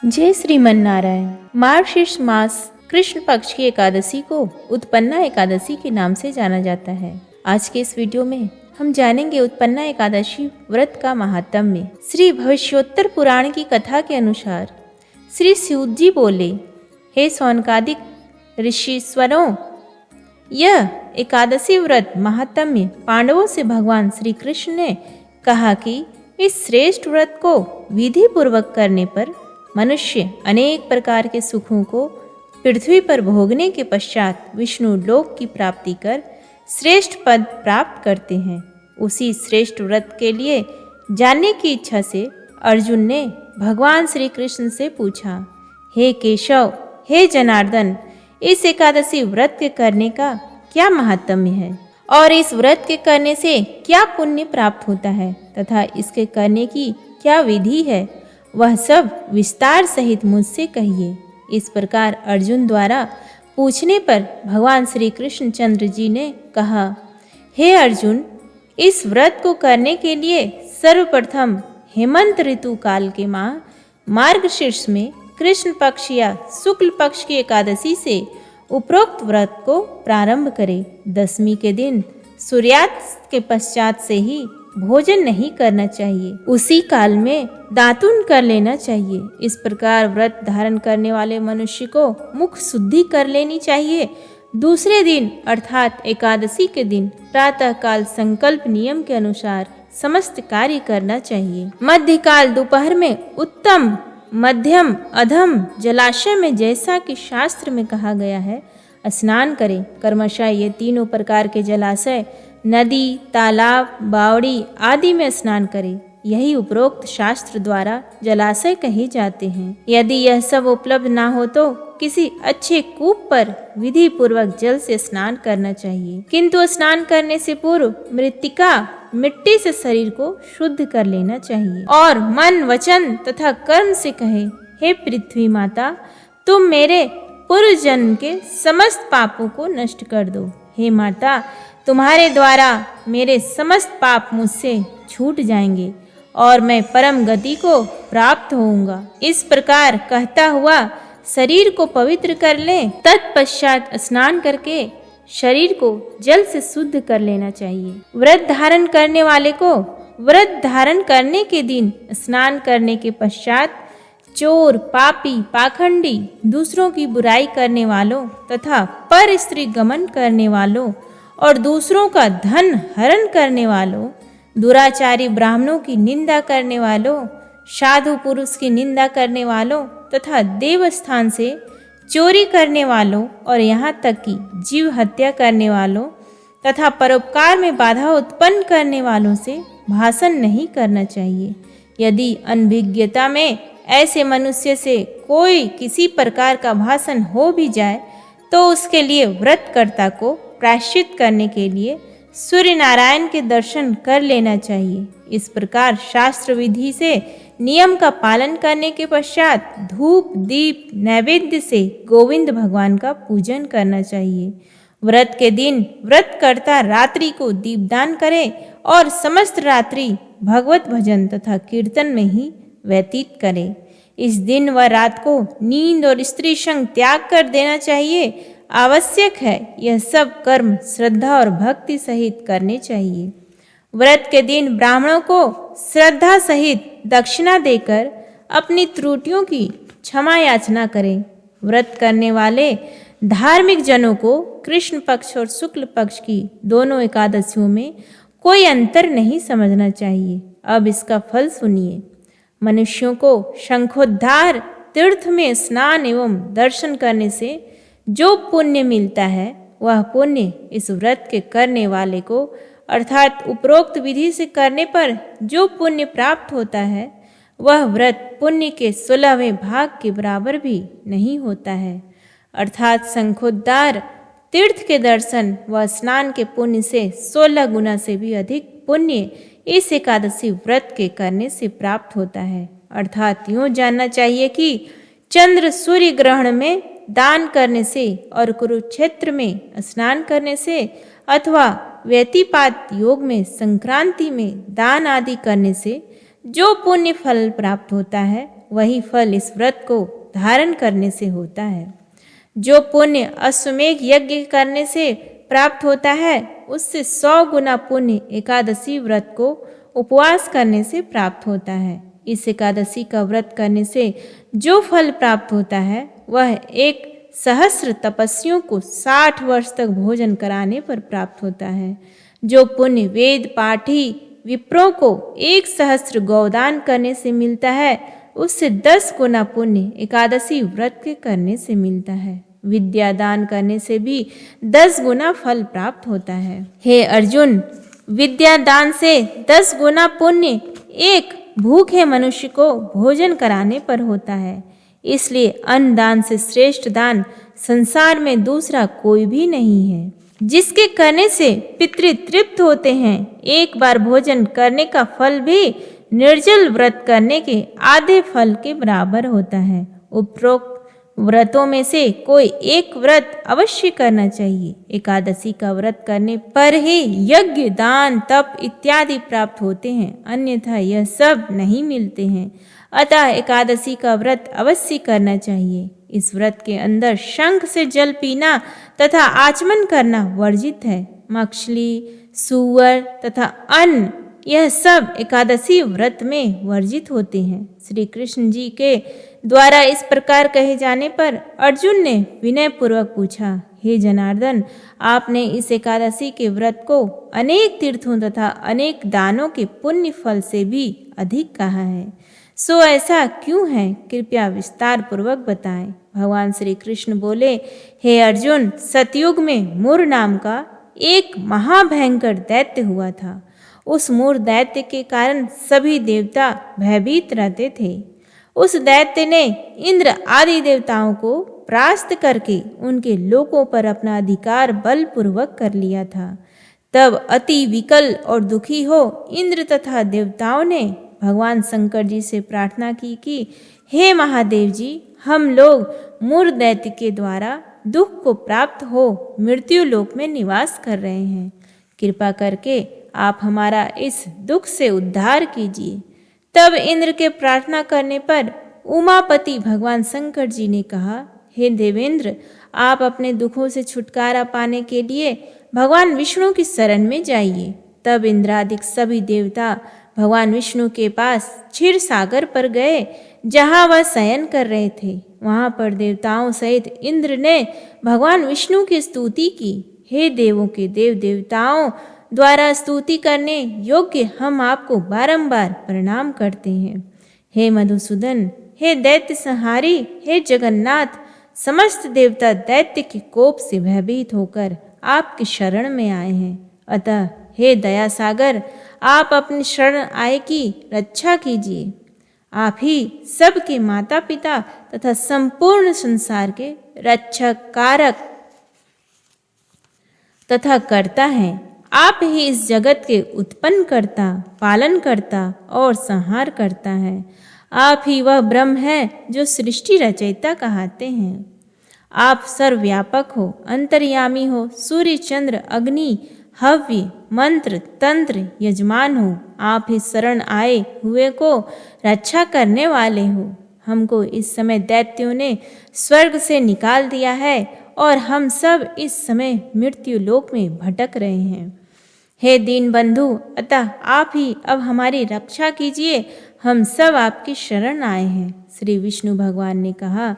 जय श्रीमन नारायण। मार्गशीर्ष मास कृष्ण पक्ष की एकादशी को उत्पन्ना एकादशी के नाम से जाना जाता है। आज के इस वीडियो में हम जानेंगे उत्पन्ना एकादशी व्रत का महात्म्य। श्री भविष्योत्तर पुराण की कथा के अनुसार श्री सूत जी बोले, हे सौनकादिक ऋषिश्वरों, यह एकादशी व्रत महात्म्य पांडवों से भगवान श्री कृष्ण ने कहा कि इस श्रेष्ठ व्रत को विधि पूर्वक करने पर मनुष्य अनेक प्रकार के सुखों को पृथ्वी पर भोगने के पश्चात विष्णु लोक की प्राप्ति कर श्रेष्ठ पद प्राप्त करते हैं। उसी श्रेष्ठ व्रत के लिए जानने की इच्छा से अर्जुन ने भगवान श्री कृष्ण से पूछा, हे केशव, हे जनार्दन, इस एकादशी व्रत के करने का क्या महात्म्य है और इस व्रत के करने से क्या पुण्य प्राप्त होता है तथा इसके करने की क्या विधि है, वह सब विस्तार सहित मुझसे कहिए। इस प्रकार अर्जुन द्वारा पूछने पर भगवान श्री कृष्ण चंद्र जी ने कहा, हे अर्जुन, इस व्रत को करने के लिए सर्वप्रथम हेमंत ऋतु काल के माह मार्गशीर्ष में कृष्ण पक्ष या शुक्ल पक्ष की एकादशी से उपरोक्त व्रत को प्रारंभ करें। दशमी के दिन सूर्यास्त के पश्चात से ही भोजन नहीं करना चाहिए। उसी काल में दातुन कर लेना चाहिए। इस प्रकार व्रत धारण करने वाले मनुष्य को मुख शुद्धि कर लेनी चाहिए। दूसरे दिन अर्थात एकादशी के दिन प्रातः काल संकल्प नियम के अनुसार समस्त कार्य करना चाहिए। मध्यकाल दोपहर में उत्तम, मध्यम, अधम जलाशय में जैसा कि शास्त्र में कहा गया है स्नान करें। क्रमशः ये तीनों प्रकार के जलाशय नदी, तालाब, बावड़ी आदि में स्नान करें। यही उपरोक्त शास्त्र द्वारा जलाशय कहे जाते हैं। यदि यह सब उपलब्ध ना हो तो किसी अच्छे कूप पर विधि पूर्वक जल से स्नान करना चाहिए, किंतु स्नान करने से पूर्व मृत्तिका मिट्टी से शरीर को शुद्ध कर लेना चाहिए और मन, वचन तथा कर्म से कहे, हे पृथ्वी माता, तुम मेरे पूर्व जन्म के समस्त पापों को नष्ट कर दो। हे माता, तुम्हारे द्वारा मेरे समस्त पाप मुझसे छूट जाएंगे और मैं परम गति को प्राप्त होऊंगा। इस प्रकार कहता हुआ शरीर को पवित्र कर ले। तत्पश्चात स्नान करके शरीर को जल से शुद्ध कर लेना चाहिए। व्रत धारण करने वाले को व्रत धारण करने के दिन स्नान करने के पश्चात चोर, पापी, पाखंडी, दूसरों की बुराई करने वालों तथा पर स्त्री गमन करने वालों और दूसरों का धन हरण करने वालों, दुराचारी ब्राह्मणों की निंदा करने वालों, साधु पुरुष की निंदा करने वालों तथा देवस्थान से चोरी करने वालों और यहाँ तक कि जीव हत्या करने वालों तथा परोपकार में बाधा उत्पन्न करने वालों से भाषण नहीं करना चाहिए। यदि अनभिज्ञता में ऐसे मनुष्य से कोई किसी प्रकार का भाषण हो भी जाए तो उसके लिए व्रतकर्ता को प्रायश्चित करने के लिए सूर्य नारायण के दर्शन कर लेना चाहिए। इस प्रकार शास्त्र विधि से नियम का पालन करने के पश्चात धूप, दीप, नैवेद्य से गोविंद भगवान का पूजन करना चाहिए। व्रत के दिन व्रतकर्ता रात्रि को दीपदान करे और समस्त रात्रि भगवत भजन तथा कीर्तन में ही व्यतीत करे। इस दिन व रात को नींद और स्त्री संग त्याग कर देना चाहिए। आवश्यक है यह सब कर्म श्रद्धा और भक्ति सहित करने चाहिए। व्रत के दिन ब्राह्मणों को श्रद्धा सहित दक्षिणा देकर अपनी त्रुटियों की क्षमा याचना करें। व्रत करने वाले धार्मिक जनों को कृष्ण पक्ष और शुक्ल पक्ष की दोनों एकादशियों में कोई अंतर नहीं समझना चाहिए। अब इसका फल सुनिए। मनुष्यों को शंखोद्धार तीर्थ में स्नान एवं दर्शन करने से जो पुण्य मिलता है वह पुण्य इस व्रत के करने वाले को अर्थात उपरोक्त विधि से करने पर जो पुण्य प्राप्त होता है वह व्रत पुण्य के 16वें भाग के बराबर भी नहीं होता है। अर्थात शंखोद्धार तीर्थ के दर्शन व स्नान के पुण्य से 16 गुना से भी अधिक पुण्य इस एकादशी व्रत के करने से प्राप्त होता है। अर्थात यूँ जानना चाहिए कि चंद्र सूर्य ग्रहण में दान करने से और कुरुक्षेत्र में स्नान करने से अथवा व्यतिपात योग में संक्रांति में दान आदि करने से जो पुण्य फल प्राप्त होता है वही फल इस व्रत को धारण करने से होता है। जो पुण्य अश्वमेध यज्ञ करने से प्राप्त होता है उससे 100 गुना पुण्य एकादशी व्रत को उपवास करने से प्राप्त होता है। इस एकादशी का व्रत करने से जो फल प्राप्त होता है वह 1,000,000 तपस्वियों को 60 वर्ष तक भोजन कराने पर प्राप्त होता है। जो पुण्य वेद पाठी विप्रों को 1,000,000 गौदान करने से मिलता है उससे 10 गुना पुण्य एकादशी व्रत के करने से मिलता है। विद्या दान करने से भी 10 गुना फल प्राप्त होता है। हे अर्जुन, विद्या दान से 10 गुना पुण्य एक भूखे मनुष्य को भोजन कराने पर होता है। इसलिए अन्न दान से श्रेष्ठ दान संसार में दूसरा कोई भी नहीं है। जिसके करने से पितृ तृप्त होते हैं। एक बार भोजन करने का फल भी निर्जल व्रत करने के आधे फल के बराबर होता है। उपरोक्त व्रतों में से कोई एक व्रत अवश्य करना चाहिए। एकादशी का व्रत करने पर ही यज्ञ दान तप इत्यादि प्राप्त होते हैं, अन्यथा यह सब नहीं मिलते हैं। अतः एकादशी का व्रत अवश्य करना चाहिए। इस व्रत के अंदर शंख से जल पीना तथा आचमन करना वर्जित है। मछली, सूअर तथा अन्न यह सब एकादशी व्रत में वर्जित होते हैं। श्री कृष्ण जी के द्वारा इस प्रकार कहे जाने पर अर्जुन ने विनय पूर्वक पूछा, हे जनार्दन, आपने इस एकादशी के व्रत को अनेक तीर्थों तथा अनेक दानों के पुण्य फल से भी अधिक कहा है, सो ऐसा क्यों है? कृपया विस्तार पूर्वक बताएं। भगवान श्री कृष्ण बोले, हे अर्जुन, सतयुग में मूर नाम का एक महाभयंकर दैत्य हुआ था। उस मूर दैत्य के कारण सभी देवता भयभीत रहते थे। उस दैत्य ने इंद्र आदि देवताओं को परास्त करके उनके लोकों पर अपना अधिकार बलपूर्वक कर लिया था। तब अति विकल और दुखी हो इंद्र तथा देवताओं ने भगवान शंकर जी से प्रार्थना की कि हे महादेव जी, हम लोग मूर दैत्य के द्वारा दुख को प्राप्त हो मृत्यु लोक में निवास कर रहे हैं। कृपा करके आप हमारा इस दुख से उद्धार कीजिए। तब इंद्र के प्रार्थना करने पर उमापति भगवान शंकर जी ने कहा, हे देवेंद्र, आप अपने दुखों से छुटकारा पाने के लिए भगवान विष्णु की शरण में जाइए। तब इंद्रादिक सभी देवता भगवान विष्णु के पास क्षीर सागर पर गए, जहाँ वह शयन कर रहे थे। वहाँ पर देवताओं सहित इंद्र ने भगवान विष्णु की स्तुति की। हे देवों के देव देवताओं द्वारा स्तुति करने योग्य हम आपको बारंबार प्रणाम करते हैं। हे मधुसूदन, हे दैत्य संहारी, हे जगन्नाथ, समस्त देवता दैत्य के कोप से भयभीत होकर आपकी शरण में आए हैं। अतः हे दया सागर, आप अपनी शरण आए की रक्षा कीजिए। आप ही सबके माता पिता तथा संपूर्ण संसार के रक्षक, कारक तथा कर्ता हैं। आप ही इस जगत के उत्पन्न करता, पालन करता और संहार करता है। आप ही वह ब्रह्म है जो सृष्टि रचयिता कहलाते हैं। आप सर्वव्यापक हो, अंतर्यामी हो, सूर्य चंद्र अग्नि हव्य मंत्र तंत्र यजमान हो। आप ही शरण आए हुए को रक्षा करने वाले हो। हमको इस समय दैत्यों ने स्वर्ग से निकाल दिया है और हम सब इस समय मृत्यु लोक में भटक रहे हैं। हे दीन बंधु, अतः आप ही अब हमारी रक्षा कीजिए। हम सब आपकी शरण आए हैं। श्री विष्णु भगवान ने कहा,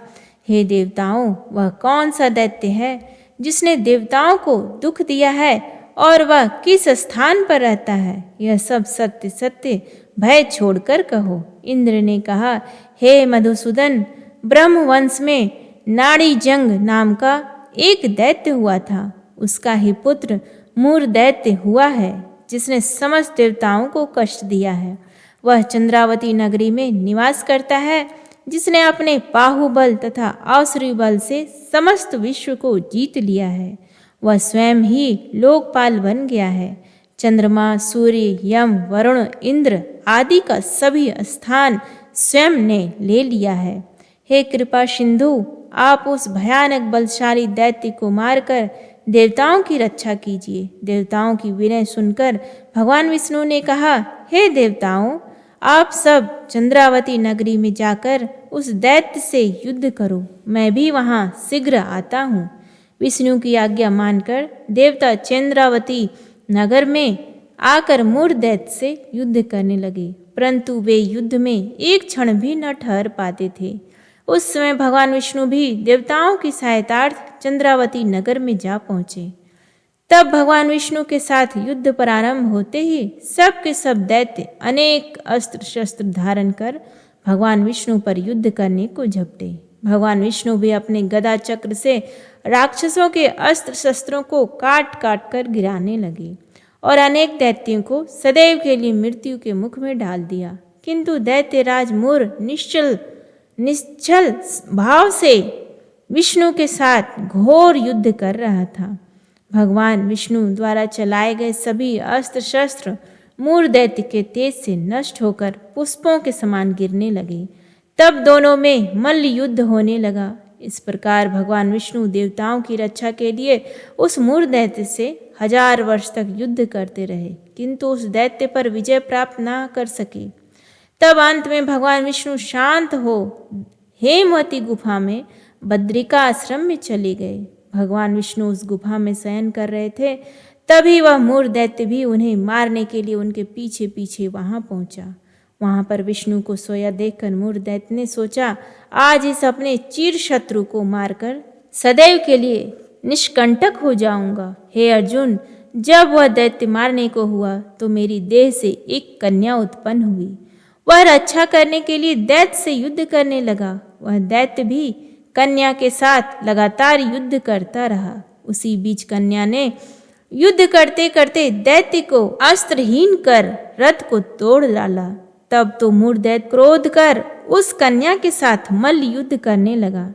हे देवताओं, वह कौन सा दैत्य है जिसने देवताओं को दुख दिया है और वह किस स्थान पर रहता है? यह सब सत्य सत्य भय छोड़कर कहो। इंद्र ने कहा, हे मधुसूदन, ब्रह्मवंश में नाड़ी जंग नाम का एक दैत्य हुआ था। उसका ही पुत्र मूर दैत्य हुआ है, जिसने समस्त देवताओं को कष्ट दिया है। वह चंद्रावती नगरी में निवास करता है, जिसने अपने बाहुबल तथा आसुरी बल से समस्त विश्व को जीत लिया है। वह स्वयं ही लोकपाल बन गया है। चंद्रमा, सूर्य, यम, वरुण, इंद्र आदि का सभी स्थान स्वयं ने ले लिया है। हे कृपा सिंधु, आप उस भयानक बलशाली दैत्य को मारकर देवताओं की रक्षा कीजिए। देवताओं की विनय सुनकर भगवान विष्णु ने कहा, हे देवताओं, आप सब चंद्रावती नगरी में जाकर उस दैत्य से युद्ध करो, मैं भी वहां शीघ्र आता हूँ। विष्णु की आज्ञा मानकर देवता चंद्रावती नगर में आकर मूर दैत्य से युद्ध करने लगे, परंतु वे युद्ध में एक क्षण भी न ठहर पाते थे। उस समय भगवान विष्णु भी देवताओं की सहायतार्थ चंद्रावती नगर में जा पहुंचे। तब भगवान विष्णु के साथ युद्ध प्रारंभ होते ही सब के सब दैत्य अनेक अस्त्र शस्त्र धारण कर भगवान विष्णु पर युद्ध करने को झपटे। भगवान विष्णु भी अपने गदा चक्र से राक्षसों के अस्त्र शस्त्रों को काट काट कर गिराने लगे और अनेक दैत्यों को सदैव के लिए मृत्यु के मुख में डाल दिया। किंतु दैत्यराज मूर निश्चल भाव से विष्णु के साथ घोर युद्ध कर रहा था। भगवान विष्णु द्वारा चलाए गए सभी अस्त्र शस्त्र मूर दैत्य के तेज से नष्ट होकर पुष्पों के समान गिरने लगे। तब दोनों में मल्ल युद्ध होने लगा। इस प्रकार भगवान विष्णु देवताओं की रक्षा के लिए उस मूर दैत्य से 1000 वर्ष तक युद्ध करते रहे, किंतु उस दैत्य पर विजय प्राप्त न कर सके। तब अंत में भगवान विष्णु शांत हो हेमवती गुफा में बद्रिका आश्रम में चले गए। भगवान विष्णु उस गुफा में शयन कर रहे थे, तभी वह मूर दैत्य भी उन्हें मारने के लिए उनके पीछे पीछे वहां पहुंचा। वहां पर विष्णु को सोया देखकर मूर दैत्य ने सोचा, आज इस अपने चिर शत्रु को मारकर सदैव के लिए निष्कंटक हो जाऊंगा। हे अर्जुन, जब वह दैत्य मारने को हुआ तो मेरी देह से एक कन्या उत्पन्न हुई। वह रक्षा करने के लिए दैत्य से युद्ध करने लगा। वह दैत्य भी कन्या के साथ लगातार युद्ध करता रहा। उसी बीच कन्या ने युद्ध करते करते दैत्य को अस्त्रहीन कर रथ को तोड़ डाला। तब तो मूर दैत्य क्रोध कर उस कन्या के साथ मल्ल युद्ध करने लगा।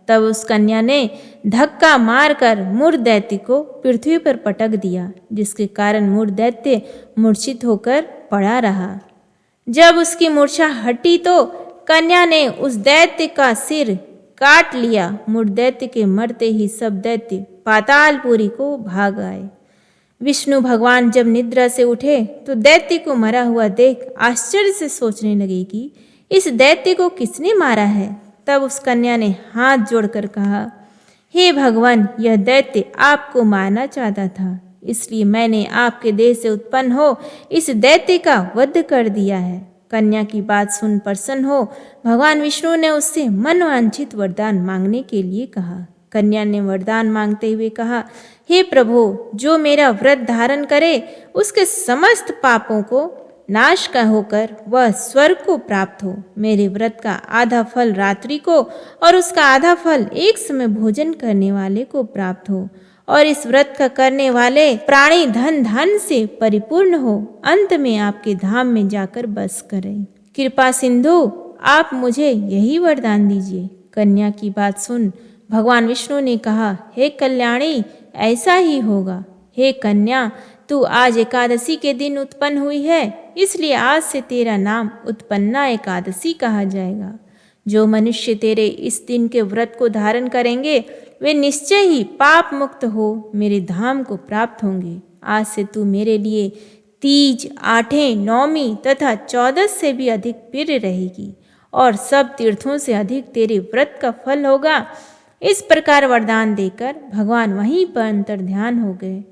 तब उस कन्या ने धक्का मारकर मूर दैत्य को पृथ्वी पर पटक दिया, जिसके कारण मूर दैत्य मूर्छित होकर पड़ा रहा। जब उसकी मूर्छा हटी तो कन्या ने उस दैत्य का सिर काट लिया। मूर दैत्य के मरते ही सब दैत्य पातालपुरी को भाग आए। विष्णु भगवान जब निद्रा से उठे तो दैत्य को मरा हुआ देख आश्चर्य से सोचने लगे कि इस दैत्य को किसने मारा है। तब उस कन्या ने हाथ जोड़कर कहा, हे भगवान, यह दैत्य आपको मारना चाहता था, इसलिए मैंने आपके देह से उत्पन्न हो इस दैत्य का वध कर दिया है। कन्या की बात सुन प्रसन्न हो भगवान विष्णु ने उससे मनवांछित वरदान मांगने के लिए कहा। कन्या ने वरदान मांगते हुए कहा, हे प्रभु, जो मेरा व्रत धारण करे उसके समस्त पापों को नाश का होकर वह स्वर्ग को प्राप्त हो। मेरे व्रत का आधा फल रात्रि को और उसका आधा फल एक समय भोजन करने वाले को प्राप्त हो, और इस व्रत का करने वाले प्राणी धन से परिपूर्ण हो, अंत में आपके धाम में जाकर बस करें। कृपा सिंधु, आप मुझे यही वरदान दीजिए। कन्या की बात सुन भगवान विष्णु ने कहा, हे कल्याणी, ऐसा ही होगा। हे कन्या, तू आज एकादशी के दिन उत्पन्न हुई है, इसलिए आज से तेरा नाम उत्पन्ना एकादशी कहा जाएगा। जो मनुष्य तेरे इस दिन के व्रत को धारण करेंगे वे निश्चय ही पाप मुक्त हो मेरे धाम को प्राप्त होंगे। आज से तू मेरे लिए तीज, आठें, नौमी तथा 14 से भी अधिक प्रिय रहेगी और सब तीर्थों से अधिक तेरे व्रत का फल होगा। इस प्रकार वरदान देकर भगवान वहीं पर अंतर ध्यान हो गए।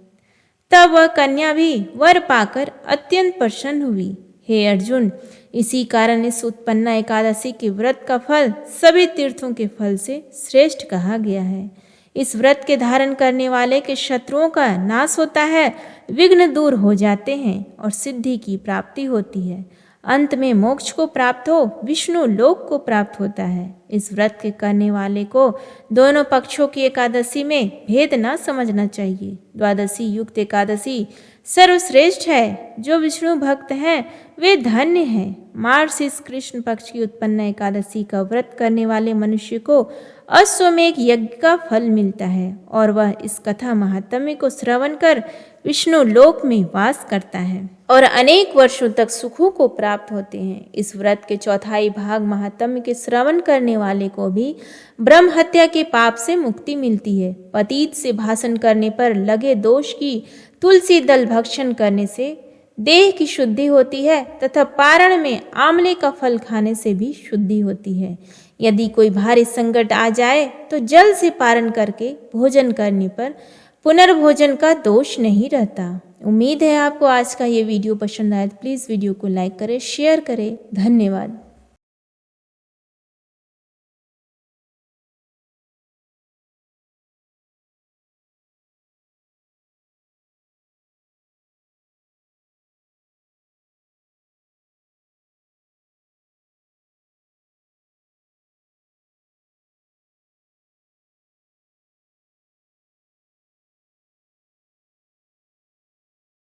तब वह कन्या भी वर पाकर अत्यंत प्रसन्न हुई। हे अर्जुन, इसी कारण इस उत्पन्ना एकादशी के व्रत का फल सभी तीर्थों के फल से श्रेष्ठ कहा गया है। इस व्रत के धारण करने वाले के शत्रुओं का नाश होता है, विघ्न दूर हो जाते हैं और सिद्धि की प्राप्ति होती है। अंत में मोक्ष को प्राप्त हो विष्णु लोक को प्राप्त होता है। इस व्रत के करने वाले को दोनों पक्षों की एकादशी में भेद न समझना चाहिए। द्वादशी युक्त एकादशी सर्वश्रेष्ठ है। जो विष्णु भक्त हैं वे धन्य हैं। मार्गशीर्ष कृष्ण पक्ष की उत्पन्न एकादशी का व्रत करने वाले मनुष्य को अश्वमेघ यज्ञ का फल मिलता है और वह इस कथा महात्म्य को श्रवण कर विष्णु लोक में वास करता है और अनेक वर्षों तक सुखों को प्राप्त होते हैं। इस व्रत के चौथाई भाग महात्म्य के श्रवण करने वाले को भी ब्रह्म हत्या के पाप से मुक्ति मिलती है। पतित से भाषण करने पर लगे दोष की तुलसी दल भक्षण करने से देह की शुद्धि होती है तथा पारण में आंवले का फल खाने से भी शुद्धि होती है। यदि कोई भारी संकट आ जाए तो जल से पारण करके भोजन करने पर पुनर्भोजन का दोष नहीं रहता। उम्मीद है आपको आज का ये वीडियो पसंद आया। प्लीज़ वीडियो को लाइक करें, शेयर करें। धन्यवाद।